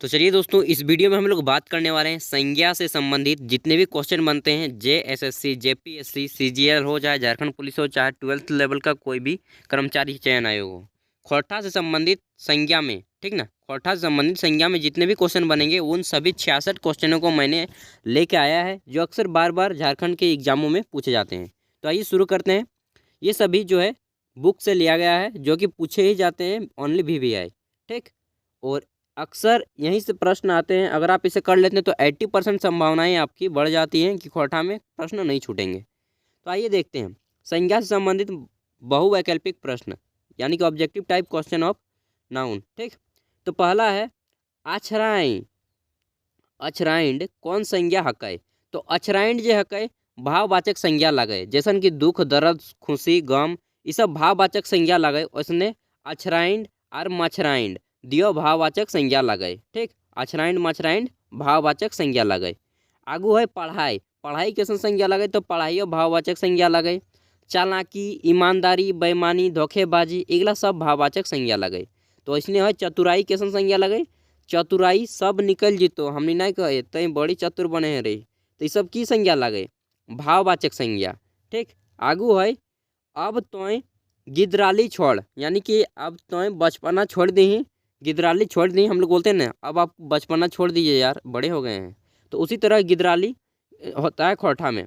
तो चलिए दोस्तों, इस वीडियो में हम लोग बात करने वाले हैं संज्ञा से संबंधित जितने भी क्वेश्चन बनते हैं जेएसएससी, जेपीएससी, सीजीएल हो, चाहे झारखंड पुलिस हो, चाहे 12th लेवल का कोई भी कर्मचारी चयन आयोग हो, खोरठा से संबंधित संज्ञा में, ठीक ना, खोरठा से संबंधित संज्ञा में जितने भी क्वेश्चन बनेंगे उन सभी 66 क्वेश्चनों को मैंने लेके आया है, जो अक्सर बार बार झारखंड के एग्जामों में पूछे जाते हैं। तो आइए शुरू करते हैं। ये सभी जो है बुक से लिया गया है, जो कि पूछे ही जाते हैं ओनली VVI, ठीक। और अक्सर यहीं से प्रश्न आते हैं। अगर आप इसे कर लेते हैं तो 80% संभावनाएं आपकी बढ़ जाती हैं कि खोरठा में प्रश्न नहीं छूटेंगे। तो आइए देखते हैं संज्ञा से संबंधित बहुवैकल्पिक प्रश्न, यानी कि objective type question of noun, ठीक। तो पहला है अछराइन, अछराइंड कौन संज्ञा हकय। तो अछराइंड जे हकय भाववाचक संज्ञा लगे, जैसन कि दुख, दर्द, खुशी, गम, ये सब भाववाचक संज्ञा लगे। उसने अछराइंड और मछराइंड दियो भाववाचक संज्ञा लगे, ठीक। अछराइंड मछराइंड भाववाचक संज्ञा लगे। आगू है पढ़ाई, पढ़ाई कैसन संज्ञा लगे। तो पढ़ाइयो भाववाचक संज्ञा लगे। चालाकी, ईमानदारी, बेईमानी, धोखेबाजी, एगला सब भाववाचक संज्ञा लगे। तो इसने है चतुराई कैसन संज्ञा लगे। चतुराई सब निकल जितो, हमने नहीं कहे तई बड़ी चतुर बने हैं रे। तो ये सब की संज्ञा लगे, भाववाचक संज्ञा, ठीक। आगू है अब तोय गिदराली छोड़, यानी कि अब तोय बचपना छोड़ दी, गिदराली छोड़ दी। हम लोग बोलते हैं ना, अब आप बचपना छोड़ दीजिए यार, बड़े हो गए हैं। तो उसी तरह गिदराली होता है खोरठा में,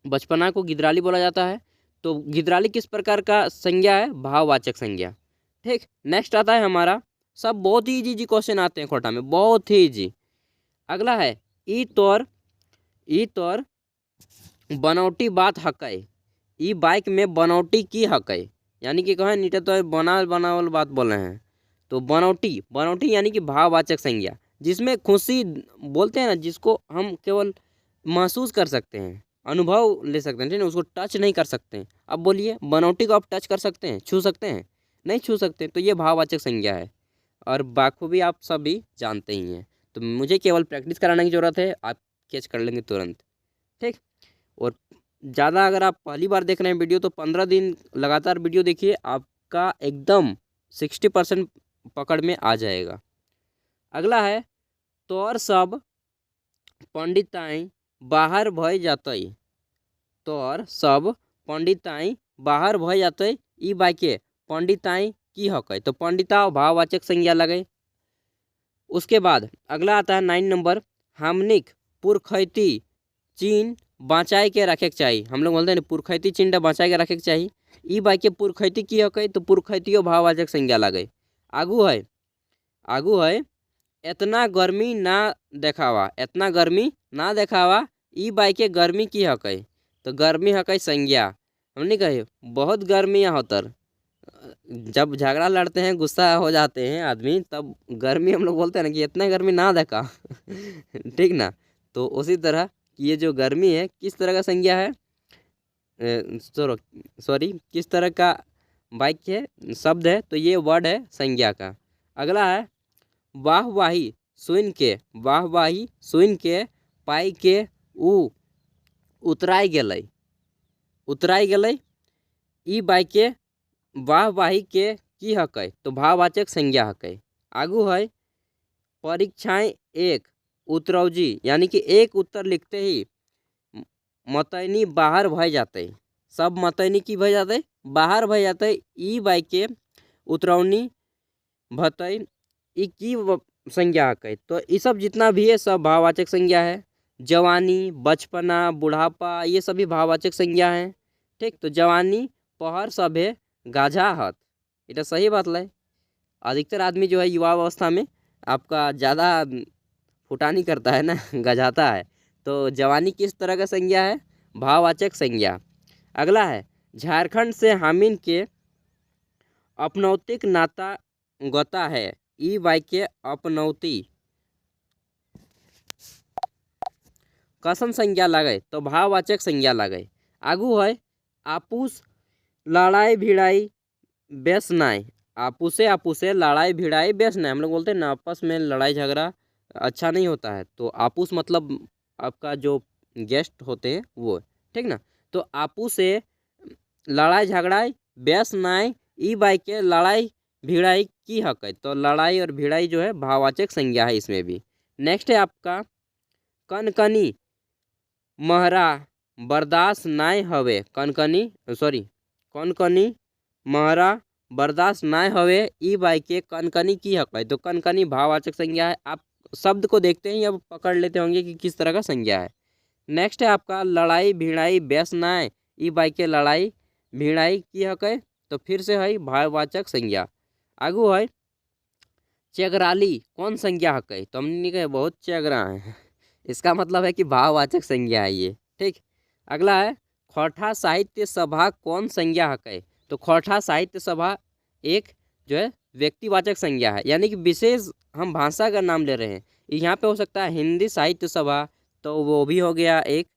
बचपना को गिदराली बोला जाता है। तो गिदराली किस प्रकार का संज्ञा है, भाववाचक संज्ञा, ठीक। नेक्स्ट आता है हमारा, सब बहुत ही इजी क्वेश्चन आते हैं खोटा में, बहुत ही इजी। अगला है ई तौर बनौटी बात हकय, ई बाइक में बनौटी की हकय, यानी कि कहें नीचे तो बनावल बनावल बात बोल रहे हैं। तो बनौटी, बनौटी यानी कि भाववाचक संज्ञा, जिसमें खुशी बोलते हैं ना, जिसको हम केवल महसूस कर सकते हैं, अनुभव ले सकते हैं, ठीक है, उसको टच नहीं कर सकते हैं। अब बोलिए बनौटी को आप टच कर सकते हैं, छू सकते हैं, नहीं छू सकते। तो ये भाववाचक संज्ञा है और बाखूबी आप सभी जानते ही हैं। तो मुझे केवल प्रैक्टिस कराने की ज़रूरत है, आप कैच कर लेंगे तुरंत, ठीक। और ज़्यादा अगर आप पहली बार देख रहे हैं वीडियो तो 15 दिन लगातार वीडियो देखिए, आपका एकदम 60% पकड़ में आ जाएगा। अगला है तोर सब पंडिताई बाहर भय जातई, तोर सब पंडिताई बाहर भय जातई, ई बाइके पंडिताई की हकय। तो पंडिता भाववाचक संज्ञा लगे। उसके बाद अगला आता है 9 नंबर, हमनिक पुरखैती चीन बचाए के रखे के चाहिए। हम लोग बोलते हैं पुरखैती चिन्ह बचाए के रखे के चाहिए, ई बाई के पुरखैती की हकय। तो पुरखैतियो भाववाचक संज्ञा लगे। आगू है इतना गर्मी ना देखावा, इतना गर्मी ना देखावा, ई बाई के गर्मी की हकय। तो गर्मी हकय संज्ञा, हमने कहे बहुत गर्मी यहाँ होतर, जब झगड़ा लड़ते हैं, गुस्सा हो जाते हैं आदमी, तब गर्मी हम लोग बोलते हैं ना कि इतना गर्मी ना देखा ठीक ना। तो उसी तरह ये जो गर्मी है किस तरह का संज्ञा है, सॉरी किस तरह का वाक्य है, शब्द है। तो ये वर्ड है संज्ञा का। अगला है वाहवाही सुन के, वाहवाही सुन के पाई के ऊ उतराई गेलै, उतराई गेलै, ई बाई के वाहवाही के की हकय। तो भाववाचक संज्ञा हकय। आगू है परीक्षाएं एक उतरौजी, यानी कि एक उत्तर लिखते ही मतैनी बाहर भय जाते, सब मतैनी की भय जाते, बाहर भय जाते, ई बाई के उतरौनी भतई, ई की संज्ञा हकय। तो ये सब जितना भी है सब भाववाचक संज्ञा है। जवानी, बचपना, बुढ़ापा, ये सभी भाववाचक संज्ञा हैं, ठीक। तो जवानी पहर सभे गाझा हत, ये सही बात है। अधिकतर आदमी जो है युवा अवस्था में आपका ज़्यादा फुटानी करता है ना गजाता है। तो जवानी किस तरह का संज्ञा है, भाववाचक संज्ञा। अगला है झारखंड से हामिन के अपनौतिक नाता गता है, ई बाई के अपनौती कसन संज्ञा लगे। तो भाववाचक संज्ञा लगे। आगू है आपूस लड़ाई भिड़ाई बेसनाई, आपूसे आपूसे लड़ाई भिड़ाई बेसनाई, हम लोग बोलते हैं ना आपस में लड़ाई झगड़ा अच्छा नहीं होता है। तो आपूस मतलब आपका जो गेस्ट होते हैं वो, ठीक ना। तो आपू से लड़ाई झगड़ाई बेस नाई, ई बाई के लड़ाई भिड़ाई की हक है, तो लड़ाई और भिड़ाई जो है भाववाचक संज्ञा है इसमें भी। नेक्स्ट है आपका कनकनी महरा बर्दाश्त नाय हवे, कनकनी सॉरी कनकनी महरा बर्दाश्त नाय हवे ई बाई के कनकनी की हक है, तो कनकनी भाववाचक संज्ञा है। आप शब्द को देखते हैं या पकड़ लेते होंगे कि किस तरह का संज्ञा है। नेक्स्ट है आपका लड़ाई भिड़ाई बेस नाय ई बाई के लड़ाई भिड़ाई की हक है, तो फिर से है भाववाचक संज्ञा। आगू है चेगराली कौन संज्ञा हक है, तो हमने कहे बहुत चेगरा है, इसका मतलब है कि भाववाचक संज्ञा है ये। ठीक, अगला है खोरठा साहित्य सभा कौन संज्ञा हक है, तो खोरठा साहित्य सभा एक जो है व्यक्तिवाचक संज्ञा है, यानी कि विशेष हम भाषा का नाम ले रहे हैं। यहाँ पे हो सकता है हिंदी साहित्य सभा, तो वो भी हो गया एक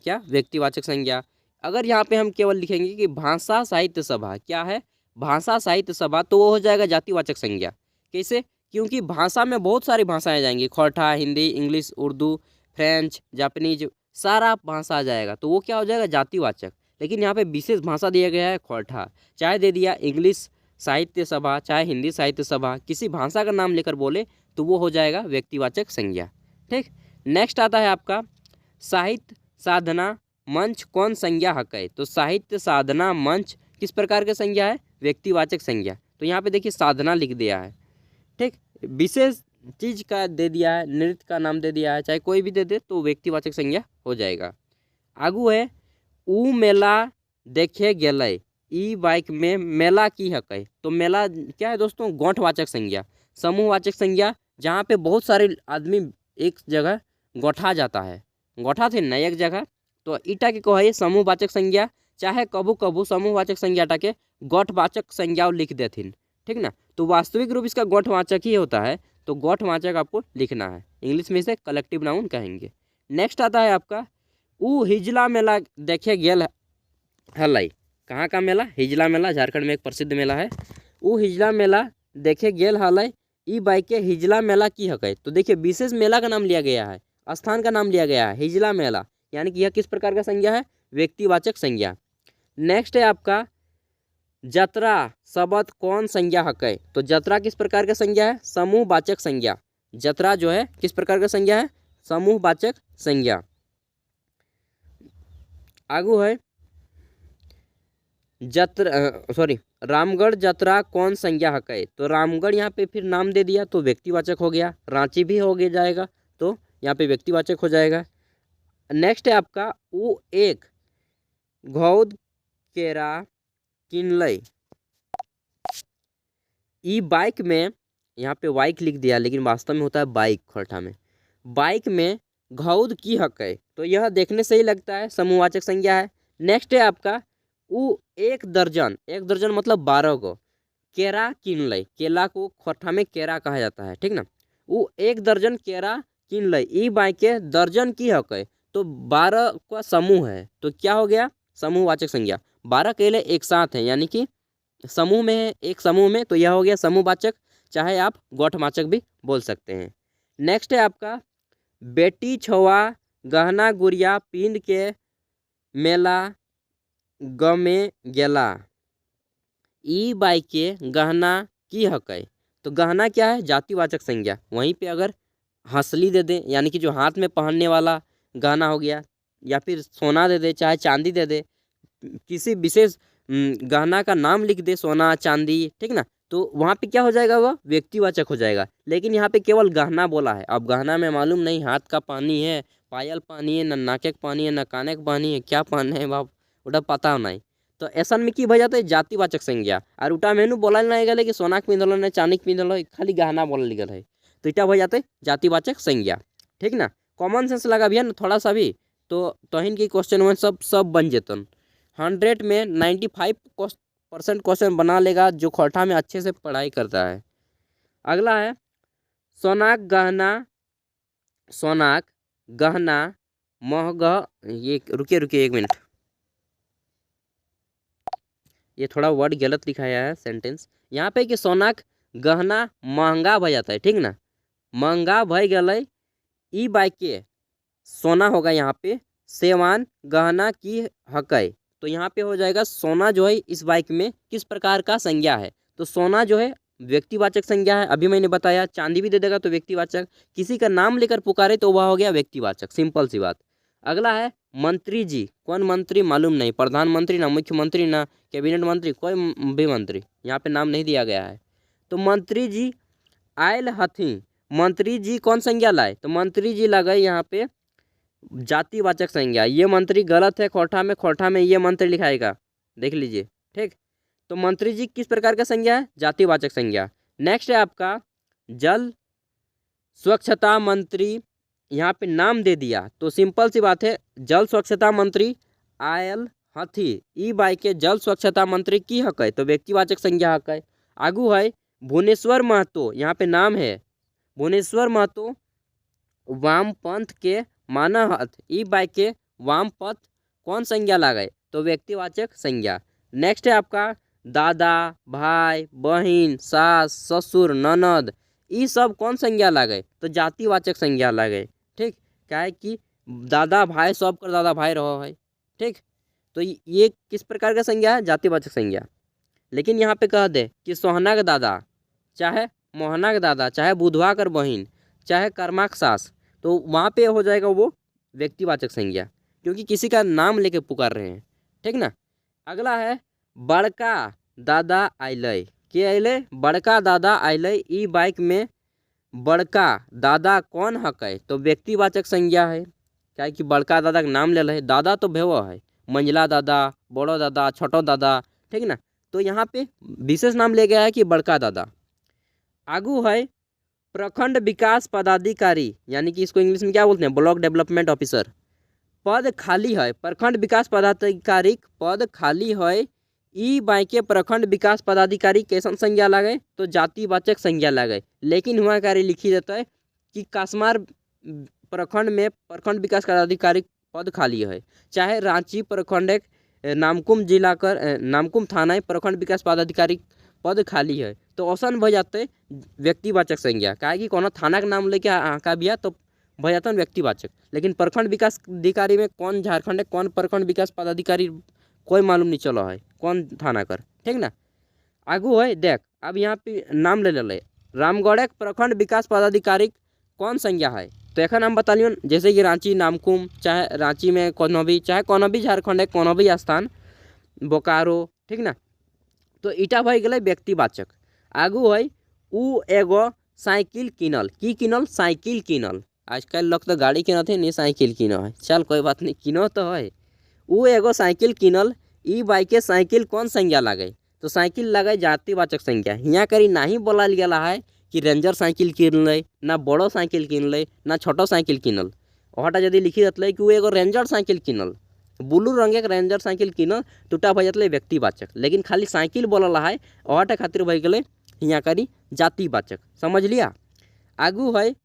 क्या व्यक्तिवाचक संज्ञा। अगर यहाँ पे हम केवल लिखेंगे कि भाषा साहित्य सभा क्या है, भाषा साहित्य सभा, तो वो हो जाएगा जातिवाचक संज्ञा। कैसे, क्योंकि भाषा में बहुत सारी भाषाएं जाएंगी, Khortha Hindi English Urdu French Japanese सारा भाषा आ जाएगा, तो वो क्या हो जाएगा जातिवाचक। लेकिन यहाँ पे विशेष भाषा दिया गया है खोरठा, चाहे दे दिया इंग्लिश साहित्य सभा चाहे हिंदी साहित्य सभा, किसी भाषा का नाम लेकर बोले तो वो हो जाएगा व्यक्तिवाचक संज्ञा। ठीक, नेक्स्ट आता है आपका साहित्य साधना मंच कौन संज्ञा हक है, तो साहित्य साधना मंच किस प्रकार के संज्ञा है, व्यक्तिवाचक संज्ञा। तो यहाँ पे देखिए साधना लिख दिया है। ठीक, विशेष चीज का दे दिया है, नृत्य का नाम दे दिया है, चाहे कोई भी दे दे तो व्यक्तिवाचक संज्ञा हो जाएगा। आगू है ऊ मेला देखे गेलै ई बाइक में मेला की हक है, तो मेला क्या है दोस्तों, गौठवाचक संज्ञा समूहवाचक संज्ञा, जहाँ पे बहुत सारे आदमी एक जगह गौठा जाता है, गौठा थे ना एक जगह, तो ईटा के कहे समूहवाचक संज्ञा, चाहे कबू कबू समूहवाचक संज्ञाटा के गौठवाचक संज्ञा लिख देथिन। ठीक ना, तो वास्तविक रूप इसका गौठवाचक ही होता है, तो गौठवाचक आपको लिखना है, इंग्लिश में इसे कलेक्टिव नाउन कहेंगे। नेक्स्ट आता है आपका ऊ हिजला मेला देखे गेल हलै, कहाँ का मेला, हिजला मेला, झारखंड में एक प्रसिद्ध मेला है। ऊ हिजला मेला देखे गेल हलै ई बाई के हिजला मेला की हक है, तो देखिए विशेष मेला का नाम लिया गया है, स्थान का नाम लिया गया है हिजला मेला, यानी कि यह किस प्रकार का संज्ञा है, व्यक्तिवाचक संज्ञा। नेक्स्ट है आपका जतरा शब्द कौन संज्ञा हक है, तो जतरा किस प्रकार का संज्ञा है, समूहवाचक संज्ञा। जतरा जो है किस प्रकार का संज्ञा है, समूहवाचक संज्ञा। आगू है रामगढ़ जतरा कौन संज्ञा हक है, तो रामगढ़ यहाँ पे फिर नाम दे दिया तो व्यक्तिवाचक हो गया, रांची भी हो गया जाएगा तो यहाँ पे व्यक्तिवाचक हो जाएगा। नेक्स्ट है आपका ऊ एक घौद केरा किनलै ई बाइक में, यहाँ पे बाइक लिख दिया लेकिन वास्तव में होता है बाइक, खोरठा में बाइक में घौद की हक है, तो यह देखने से ही लगता है समूहवाचक संज्ञा है। नेक्स्ट है आपका ऊ एक दर्जन मतलब 12 को केरा किनलै, केला को खोरठा में केरा कहा जाता है। ठीक ना, ऊ एक दर्जन केरा किनलै ई बाइक के दर्जन की हक है, तो 12 का समूह है, तो क्या हो गया समूहवाचक संज्ञा, 12 केले एक साथ हैं यानी कि समूह में है, एक समूह में, तो यह हो गया समूहवाचक, चाहे आप गौठवाचक भी बोल सकते हैं। नेक्स्ट है आपका बेटी छुआ गहना गुड़िया पिंड के मेला गमे गेला ई बाई के गहना की हक है, तो गहना क्या है जातिवाचक संज्ञा, वहीं पे अगर हंसली दे दे यानी कि जो हाथ में पहनने वाला गहना हो गया, या फिर सोना दे दे चाहे चांदी दे दे, किसी विशेष गहना का नाम लिख दे सोना चांदी, ठीक ना, तो वहाँ पे क्या हो जाएगा वह व्यक्तिवाचक हो जाएगा। लेकिन यहाँ पे केवल गहना बोला है, अब गहना में मालूम नहीं हाथ का पानी है, पायल पानी है, न नाके का पानी है, न काने का पानी है, क्या पानी है बाप उटा पता नहीं, तो ऐसा में की भज जाता है जातिवाचक संज्ञा। और उटा मेनू बोला नहीं गया कि सोना के पिंधल है चांदी के पिंधल है, खाली गहना बोला गया है, तो इटा भज जाता है जातिवाचक संज्ञा। ठीक ना, कॉमन सेंस लगा भैया ना थोड़ा सा भी, तो तोहिन की क्वेश्चन में सब बन जेतन, 100 में 95% क्वेश्चन बना लेगा जो खोरठा में अच्छे से पढ़ाई करता है। अगला है सोनाक गहना महंगा, ये रुकिए 1 मिनट, ये थोड़ा वर्ड गलत लिखाया है सेंटेंस यहाँ पे कि सोनाक गहना महंगा भय जाता है। ठीक ना, महंगा भय गए ई बाइक के सोना होगा यहाँ पे सेवान गहना की हक है, तो यहाँ पे हो जाएगा सोना जो है इस बाइक में किस प्रकार का संज्ञा है, तो सोना जो है व्यक्तिवाचक संज्ञा है। अभी मैंने बताया चांदी भी दे देगा तो व्यक्तिवाचक, किसी का नाम लेकर पुकारे तो वह हो गया व्यक्तिवाचक, सिंपल सी बात। अगला है मंत्री जी, कौन मंत्री मालूम नहीं, प्रधानमंत्री ना मुख्यमंत्री ना कैबिनेट मंत्री, कोई भी मंत्री, यहाँ पे नाम नहीं दिया गया है। तो मंत्री जी आयल हथी, मंत्री जी कौन संज्ञा लाए, तो मंत्री जी लगे यहाँ पे जातिवाचक संज्ञा। ये मंत्री गलत है, खोटा में ये मंत्री लिखाएगा, देख लीजिए, ठीक। तो मंत्री जी किस प्रकार का संज्ञा है, जातिवाचक संज्ञा। नेक्स्ट है आपका जल स्वच्छता मंत्री, यहाँ पे नाम दे दिया तो सिंपल सी बात है, जल स्वच्छता मंत्री आयल हथी ई बाई के जल स्वच्छता मंत्री की हक है, तो व्यक्तिवाचक संज्ञा हक है। आगू है भुवनेश्वर महतो, यहाँ पे नाम है भुवनेश्वर महतो वामपंथ के माना हथ ई बाई के वामपंथ कौन संज्ञा लागे, तो व्यक्तिवाचक संज्ञा। नेक्स्ट है आपका दादा भाई बहन सास ससुर ननद, ये सब कौन संज्ञा लागे, तो जातिवाचक संज्ञा लागे, ठीक। क्या है कि दादा भाई सब कर दादा भाई रहो है, ठीक। तो ये किस प्रकार का संज्ञा है, जातिवाचक संज्ञा। लेकिन यहाँ पे कह दे कि सोहना का दादा चाहे मोहना का दादा चाहे बुधवा कर बहन चाहे कर्मा का सास, तो वहाँ पे हो जाएगा वो व्यक्तिवाचक संज्ञा, क्योंकि किसी का नाम लेके पुकार रहे हैं, ठीक ना। अगला है बड़का दादा आइले, के आइले बड़का दादा आइले ई बाइक में बड़का दादा कौन हक है, तो व्यक्तिवाचक संज्ञा है। क्या है कि बड़का दादा का नाम ले रहे, दादा तो भेव है, मंझला दादा बड़ो दादा छोटो दादा, ठीक ना। तो यहाँ पे विशेष नाम ले गया है कि बड़का दादा। आगू है प्रखंड विकास पदाधिकारी, यानी कि इसको इंग्लिश में क्या बोलते हैं, ब्लॉक डेवलपमेंट ऑफिसर, पद खाली है, प्रखंड विकास पदाधिकारी पद खाली है ई बाई के प्रखंड विकास पदाधिकारी कैसन संज्ञा लागे, तो जातिवाचक संज्ञा लागे। लेकिन हुआ कार्य लिखी जाता है कि कासमार प्रखंड में प्रखंड विकास पदाधिकारी पद खाली है, चाहे रांची प्रखंड एक नामकुम जिला कर नामकुम थाना प्रखंड विकास पदाधिकारी पद खाली है, तो औसन भय जाते व्यक्तिवाचक संज्ञा। काहे कि कोनो थाना का नाम लेके आका भी है तो भय जाता व्यक्तिवाचक। लेकिन प्रखंड विकास अधिकारी में कौन झारखंड है कौन प्रखंड विकास पदाधिकारी कोई मालूम नहीं चलो है कौन थाना कर, ठीक ना। आगू है देख, अब यहाँ पे नाम ले ले रामगढ़ एक प्रखंड विकास पदाधिकारी कौन संज्ञा है, तो एक नाम बता लियो, जैसे कि रांची नामकुम, चाहे रांची में कोनो भी, चाहे कोनो भी झारखंड है कोनो भी स्थान बोकारो, ठीक ना। तो ईटा भई गए व्यक्तिवाचक। आगू है उ एगो साइकिल किनल, की किनल साइकिल किनल, आजकल लोग तो गाड़ी किनत है नहीं साइकिल किनो है, चल कोई बात नहीं किनो तो है। उ एगो साइकिल किनल ई बाइक के साइकिल कौन संज्ञा लागे, तो साइकिल लगे जातिवाचक संज्ञा। यहाँ करी नहीं बोला गया है कि रेंजर साइकिल किन ले, ना बड़ो साइकिल किन ले, ना छोटो साइकिल किनल, वहाँ यदि लिखी जाते कि वो एगो रेंजर साइकिल किनल, ब्लू रंग के रेंजर साइकिल किनल, टूटा भय जाते व्यक्तिवाचक। लेकिन खाली साइकिल बोला है वहाँ खातिर भय गए यहाँ करी जातिवाचक, समझ लिया। आगू है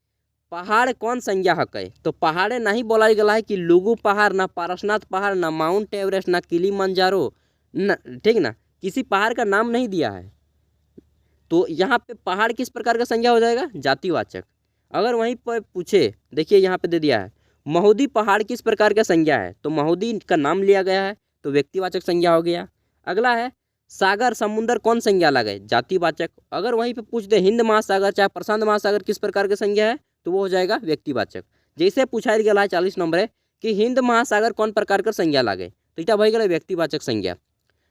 पहाड़ कौन संज्ञा हक है, तो पहाड़े नहीं बोला गया है कि लुगु पहाड़ ना पारसनाथ पहाड़ ना माउंट एवरेस्ट ना किलिमंजारो न, ठीक ना, किसी पहाड़ का नाम नहीं दिया है। तो यहाँ पे पहाड़ किस प्रकार का संज्ञा हो जाएगा, जातिवाचक। अगर वहीं पर पूछे, देखिए यहाँ पे दे दिया है महुदी पहाड़ किस प्रकार का संज्ञा है, तो महुदी का नाम लिया गया है तो व्यक्तिवाचक संज्ञा हो गया। अगला है सागर समुद्र कौन संज्ञा लगे, जातिवाचक। अगर वहीं पे पूछ दे हिंद महासागर चाहे प्रशांत महासागर किस प्रकार की संज्ञा है, तो वो हो जाएगा व्यक्तिवाचक। जैसे पूछा गया है 40 नंबर है कि हिंद महासागर कौन प्रकार का संज्ञा लागे, तो इटा भय गए व्यक्तिवाचक संज्ञा।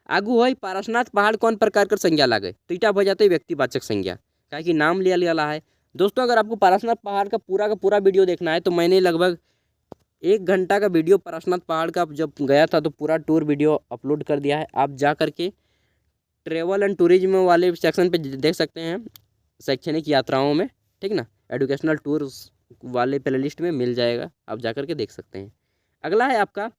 आगू है पारसनाथ पहाड़ कौन प्रकार का संज्ञा लागे, तो इटा भय जाते व्यक्तिवाचक संज्ञा, क्या कि नाम लिया लिया है। दोस्तों अगर आपको पारसनाथ पहाड़ का पूरा वीडियो देखना है तो मैंने लगभग 1 घंटा का वीडियो पारसनाथ पहाड़ का जब गया था तो पूरा टूर वीडियो अपलोड कर दिया है, आप जा करके ट्रेवल एंड टूरिज्म वाले सेक्शन पे देख सकते हैं, शैक्षणिक यात्राओं में, ठीक ना, एजुकेशनल टूर्स वाले प्लेलिस्ट में मिल जाएगा, आप जा करके देख सकते हैं। अगला है आपका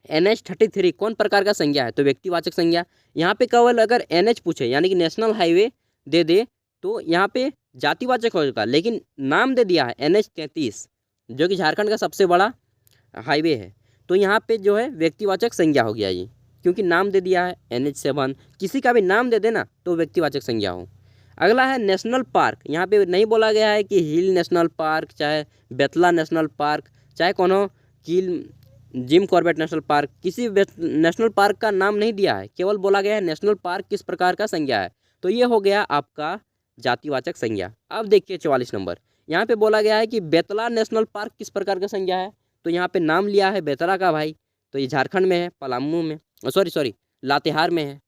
NH-33 कौन प्रकार का संज्ञा है, तो व्यक्तिवाचक संज्ञा। यहाँ पे केवल अगर NH पूछे यानी कि नेशनल हाईवे दे दे तो यहाँ पे जातिवाचक होगा, लेकिन नाम दे दिया है NH-33 जो कि झारखंड का सबसे बड़ा हाईवे है, तो यहाँ पे जो है व्यक्तिवाचक संज्ञा हो गया ये, क्योंकि नाम दे दिया है NH-7, किसी का भी नाम दे देना तो व्यक्तिवाचक संज्ञा हो। अगला है नेशनल पार्क, यहाँ पे नहीं बोला गया है कि हिल नेशनल पार्क चाहे बेतला नेशनल पार्क चाहे कोनो किल जिम कॉर्बेट नेशनल पार्क, किसी नेशनल पार्क का नाम नहीं दिया है, केवल बोला गया है नेशनल पार्क किस प्रकार का संज्ञा है, तो ये हो गया आपका जातिवाचक संज्ञा। अब देखिए 44 नंबर, यहाँ पे बोला गया है कि बेतला नेशनल पार्क किस प्रकार का संज्ञा है। तो यहाँ पे नाम लिया है बेतला का भाई, तो ये झारखंड में है, पलामू में, सॉरी लातेहार में है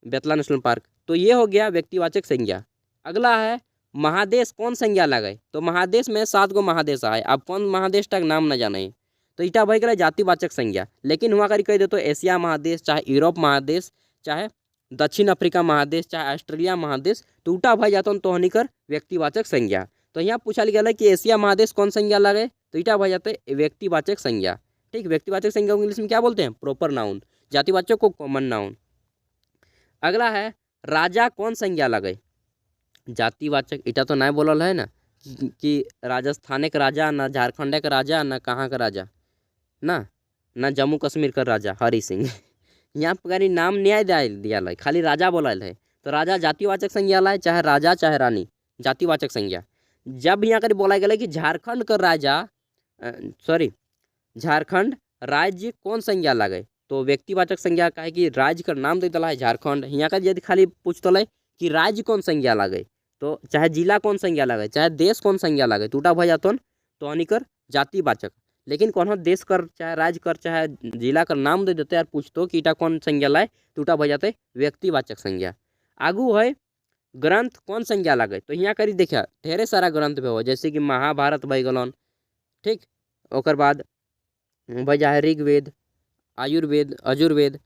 बेतला नेशनल पार्क। तो ये हो गया व्यक्तिवाचक संज्ञा। अगला है महादेश कौन संज्ञा लगाए। तो महादेश में 7 गो महादेश आए, आप कौन महादेश तक नाम न जाने, तो इटा भाई करे जातिवाचक संज्ञा। लेकिन हुआ करी कह दे तो एशिया महादेश, चाहे यूरोप महादेश, चाहे दक्षिण अफ्रीका महादेश, चाहे ऑस्ट्रेलिया महादेश, तो उठा भाई जाता तो हनी कर व्यक्तिवाचक संज्ञा। तो यहाँ पूछा गया है कि एशिया महादेश कौन संज्ञा लगे, तो इटा भाई जाते व्यक्तिवाचक संज्ञा। ठीक, व्यक्तिवाचक संज्ञा को इंग्लिश में क्या बोलते हैं, प्रॉपर नाउन, जातिवाचक को कॉमन नाउन। अगला है राजा कौन संज्ञा लगे, जातिवाचक। इटा तो नहीं बोलल है ना कि राजस्थान के राजा, ना झारखंड के राजा, ना कहाँ का राजा, ना जम्मू कश्मीर का राजा हरि सिंह यहाँ पर नाम न्याय दिया है, खाली राजा बोलल है। तो राजा जातिवाचक संज्ञा लाए, चाहे राजा चाहे रानी, जातिवाचक संज्ञा। जब यहाँ कर बोला गया कि झारखंड का राजा झारखंड राज्य कौन संज्ञा लगे, तो व्यक्तिवाचक संज्ञा का है कि राज्य का नाम दे दिला है झारखंड। यहाँ का यदि खाली पूछता है कि राज्य कौन संज्ञा लगे, तो चाहे जिला कौन संज्ञा लगे, चाहे देश कौन संज्ञा लगे, टूटा भा जाता तो अनिकर जातिवाचक। लेकिन कौन देश कर, चाहे राज्य कर, चाहे जिला कर नाम दे देते यार पूछतो कि इटा कौन संज्ञा लाए, टूटा भा जाते व्यक्तिवाचक संज्ञा। आगू है ग्रंथ कौन संज्ञा लगे, तो यहाँ करी देखा ढेरे सारा ग्रंथ भी हो, जैसे कि महाभारत बह गलन। ठीक, ओकर बाद भैया है ऋग्वेद, आयुर्वेद, अजुर्वेद।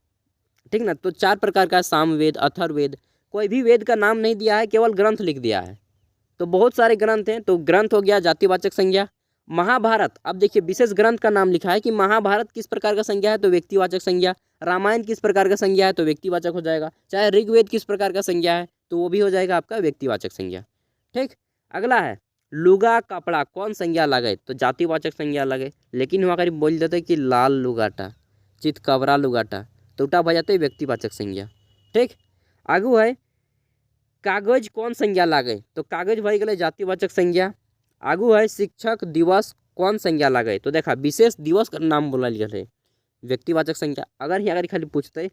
ठीक ना, तो 4 प्रकार का सामवेद, अथर्ववेद। कोई भी वेद का नाम नहीं दिया है, केवल ग्रंथ लिख दिया है। तो बहुत सारे ग्रंथ हैं, तो ग्रंथ हो गया जातिवाचक संज्ञा। महाभारत, अब देखिए विशेष ग्रंथ का नाम लिखा है कि महाभारत किस प्रकार का संज्ञा है, तो व्यक्तिवाचक संज्ञा। रामायण किस प्रकार का संज्ञा है, तो व्यक्तिवाचक हो जाएगा। चाहे ऋग्वेद किस प्रकार का संज्ञा है, तो वो भी हो जाएगा आपका व्यक्तिवाचक संज्ञा। ठीक, अगला है लुगा कपड़ा कौन संज्ञा लगे, तो जातिवाचक संज्ञा लगे। लेकिन वहाँ करीब बोल देते कि लाल लुगाटा, चितकबरा लुगाटा, तो उल्टा हो जाते व्यक्तिवाचक संज्ञा। ठीक, आगू है कागज कौन संज्ञा लागे, तो कागज भाई गए जातिवाचक संज्ञा। आगू है शिक्षक दिवस कौन संज्ञा लागे, तो देखा विशेष दिवस का नाम बोला गया व्यक्तिवाचक संज्ञा। अगर यहाँ खाली पूछते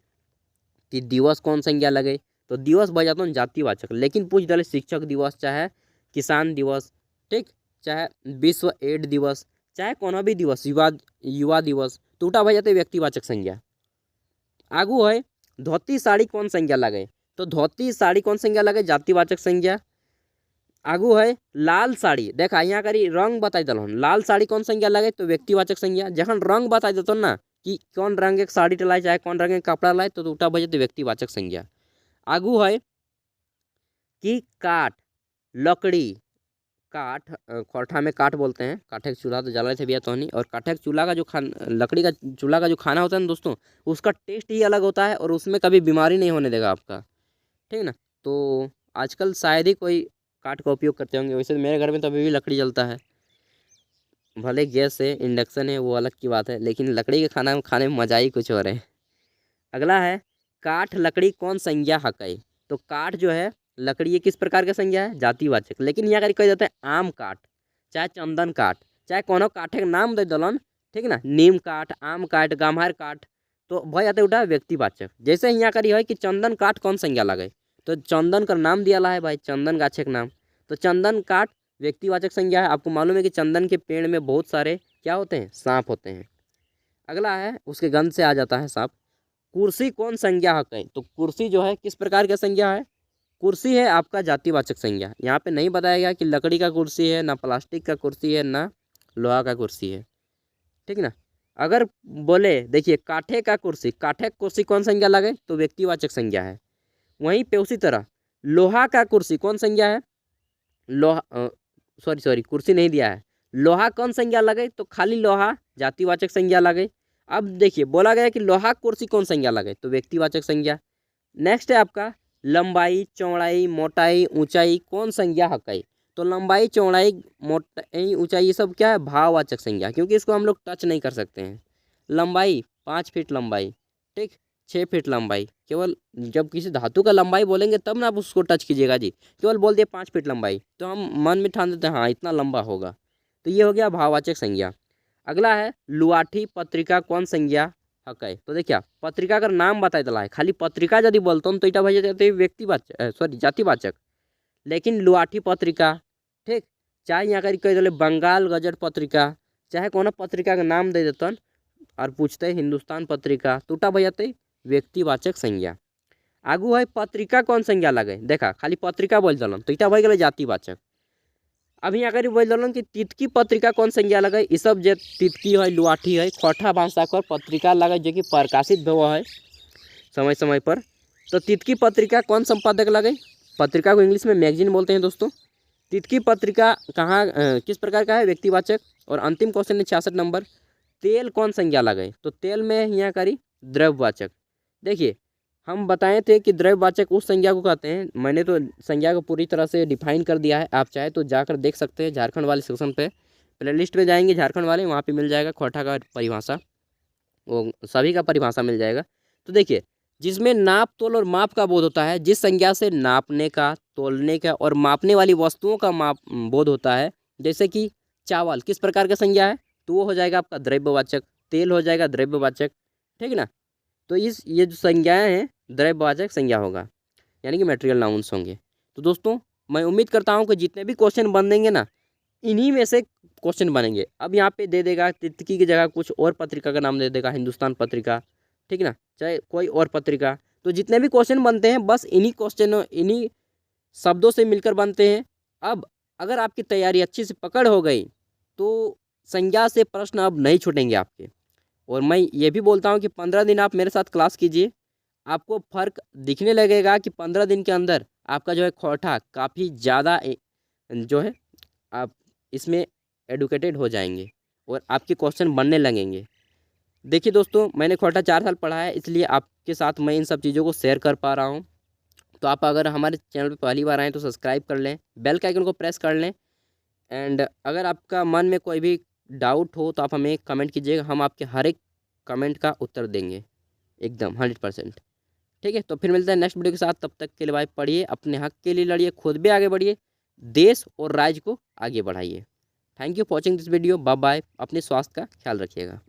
कि दिवस कौन संज्ञा लगे, तो दिवस भाई जाता जातिवाचक। लेकिन पूछ डाले शिक्षक दिवस, चाहे किसान दिवस, ठीक, चाहे विश्व एड्स दिवस, चाहे कोनो भी दिवस, युवा दिवस, तो उठा भाई जाते व्यक्तिवाचक संज्ञा। आगू है धोती साड़ी कौन संज्ञा लगे, तो धोती साड़ी कौन संज्ञा लगे, जातिवाचक संज्ञा। आगू है लाल साड़ी, देखा यहाँ करी रंग बता दल, लाल साड़ी कौन संज्ञा लगे, तो व्यक्तिवाचक संज्ञा। जखन रंग बता देते ना कि कौन रंग एक साड़ी लाए, चाहे कौन रंग के कपड़ा लाए, तो उठा बजे व्यक्तिवाचक संज्ञा। आगू है कि काठ, लकड़ी, काठ खोरठा में काठ बोलते हैं, काठे का चूल्हा तो जला थे भैया तोहनी। और काठे का चूल्हा का जो लकड़ी का चूल्हा का जो खाना होता है ना दोस्तों, उसका टेस्ट ही अलग होता है और उसमें कभी बीमारी नहीं होने देगा आपका। ठीक ना, तो आजकल शायद ही कोई काठ का उपयोग करते होंगे, वैसे मेरे घर में तो अभी भी लकड़ी जलता है। भले गैस है, इंडक्शन है, वो अलग की बात है, लेकिन लकड़ी के खाने में मज़ा ही कुछ और है। अगला है काठ लकड़ी कौन संज्ञा हकै, तो काठ जो है लकड़ी ये किस प्रकार का संज्ञा है, जातिवाचक। लेकिन यहाँ कह जाता है आम काठ, चाहे चंदन काठ, चाहे कोनो काठे का नाम दे दलन, ठीक ना, नीम काठ, आम काठ, गम्हार काठ, तो भय जाते उठा व्यक्तिवाचक। जैसे यहाँ करी है कि चंदन काठ कौन संज्ञा लगे, तो चंदन का नाम दिया है भाई, चंदन गाछे का नाम, तो चंदन काठ व्यक्तिवाचक संज्ञा है। आपको मालूम है कि चंदन के पेड़ में बहुत सारे क्या होते हैं, सांप होते हैं। अगला है उसके गंध से आ जाता है सांप। कुर्सी कौन संज्ञा है, तो कुर्सी जो है किस प्रकार का संज्ञा है, कुर्सी है आपका जातिवाचक संज्ञा। यहाँ पे नहीं बताया गया कि लकड़ी का कुर्सी है, ना प्लास्टिक का कुर्सी है, ना लोहा का कुर्सी है। ठीक ना, अगर बोले देखिए काठे का कुर्सी, काठे का कुर्सी कौन संज्ञा लगे, तो व्यक्तिवाचक संज्ञा है। वहीं पे उसी तरह लोहा का कुर्सी कौन संज्ञा है, लोहा सॉरी कुर्सी नहीं दिया है, लोहा कौन संज्ञा लगे, तो खाली लोहा जातिवाचक संज्ञा लगे। अब देखिए बोला गया कि लोहा कुर्सी कौन संज्ञा लगे, तो व्यक्तिवाचक संज्ञा। नेक्स्ट है आपका लंबाई, चौड़ाई, मोटाई, ऊंचाई कौन संज्ञा हकै, तो लंबाई, चौड़ाई, मोटाई, ऊंचाई ये सब क्या है, भाववाचक संज्ञा, क्योंकि इसको हम लोग टच नहीं कर सकते हैं। लंबाई 5 फीट लंबाई, ठीक, 6 फीट लंबाई, केवल जब किसी धातु का लंबाई बोलेंगे तब ना आप उसको टच कीजिएगा जी। केवल बोल दिए 5 फीट लंबाई, तो हम मन में ठान देते हैं हाँ इतना लंबा होगा, तो ये हो गया भाववाचक संज्ञा। अगला है लुआठी पत्रिका कौन संज्ञा हक है। तो देखिए पत्रिका का नाम बताए दिला है, खाली पत्रिका यदि बोलते तो इटा भैया जाते व्यक्तिवाचक सॉरी जातिवाचक। लेकिन लुआठी पत्रिका, ठीक, चाहे यहाँ करी कह दिले बंगाल गजट पत्रिका, चाहे कोनो पत्रिका का नाम दे देतन और पूछते हिंदुस्तान पत्रिका, तो उटा भैया व्यक्तिवाचक संज्ञा। आगू है पत्रिका कौन संज्ञा लगे, देखा खाली पत्रिका बोल दलन तो इटा भई गए जातिवाचक। अभी यहाँ करी बोल दलन कि तितकी पत्रिका कौन संज्ञा लगे, ई सब जे तितकी है लुआठी है खोटा भाषा कर पत्रिका लगे जो कि प्रकाशित हुआ है समय समय पर। तो तितकी पत्रिका कौन संपादक लगे, पत्रिका को इंग्लिश में मैगजीन बोलते हैं दोस्तों। तितकी पत्रिका कहाँ किस प्रकार का है, व्यक्तिवाचक। और अंतिम क्वेश्चन है 66 नंबर, तेल कौन संज्ञा लगे, तो तेल में यहाँ करी द्रव्यवाचक। देखिए हम बताए थे कि द्रव्यवाचक उस संज्ञा को कहते हैं, मैंने तो संज्ञा को पूरी तरह से डिफाइन कर दिया है, आप चाहे तो जाकर देख सकते हैं झारखंड वाले सेक्शन पे, प्लेलिस्ट में जाएंगे झारखंड वाले, वहाँ पे मिल जाएगा खोटा का परिभाषा, वो सभी का परिभाषा मिल जाएगा। तो देखिए जिसमें नाप तोल और माप का बोध होता है, जिस संज्ञा से नापने का, तोलने का और मापने वाली वस्तुओं का माप बोध होता है, जैसे कि चावल किस प्रकार का संज्ञा है, तो वो हो जाएगा आपका द्रव्यवाचक, तेल हो जाएगा द्रव्यवाचक, ठीक ना। तो ये जो संज्ञाएं हैं द्रव्यवाचक संज्ञा होगा, यानी कि मटेरियल नाउन्स होंगे। तो दोस्तों मैं उम्मीद करता हूँ कि जितने भी क्वेश्चन बन देंगे ना, इन्हीं में से क्वेश्चन बनेंगे। अब यहाँ पे दे देगा तितकी की जगह कुछ और पत्रिका का नाम दे देगा, हिंदुस्तान पत्रिका, ठीक ना, चाहे कोई और पत्रिका। तो जितने भी क्वेश्चन बनते हैं बस इन्हीं क्वेश्चन इन्हीं शब्दों से मिलकर बनते हैं। अब अगर आपकी तैयारी अच्छी से पकड़ हो गई तो संज्ञा से प्रश्न अब नहीं छूटेंगे आपके। और मैं ये भी बोलता हूँ कि 15 दिन आप मेरे साथ क्लास कीजिए, आपको फ़र्क दिखने लगेगा कि 15 दिन के अंदर आपका जो है खोटा काफ़ी ज़्यादा जो है आप इसमें एडुकेटेड हो जाएंगे और आपके क्वेश्चन बनने लगेंगे। देखिए दोस्तों मैंने खोटा 4 साल पढ़ा है, इसलिए आपके साथ मैं इन सब चीज़ों को शेयर कर पा रहा हूँ। तो आप अगर हमारे चैनल पर पहली बार आएँ तो सब्सक्राइब कर लें, बेल के आइकन को प्रेस कर लें। एंड अगर आपका मन में कोई भी डाउट हो तो आप हमें कमेंट कीजिएगा, हम आपके हर एक कमेंट का उत्तर देंगे एकदम 100%। ठीक है, तो फिर मिलते हैं नेक्स्ट वीडियो के साथ, तब तक के लिए भाई पढ़िए, अपने हक के लिए लड़िए, खुद भी आगे बढ़िए, देश और राज्य को आगे बढ़ाइए। Thank you for watching this video, bye bye, अपने स्वास्थ्य का ख्याल रखिएगा।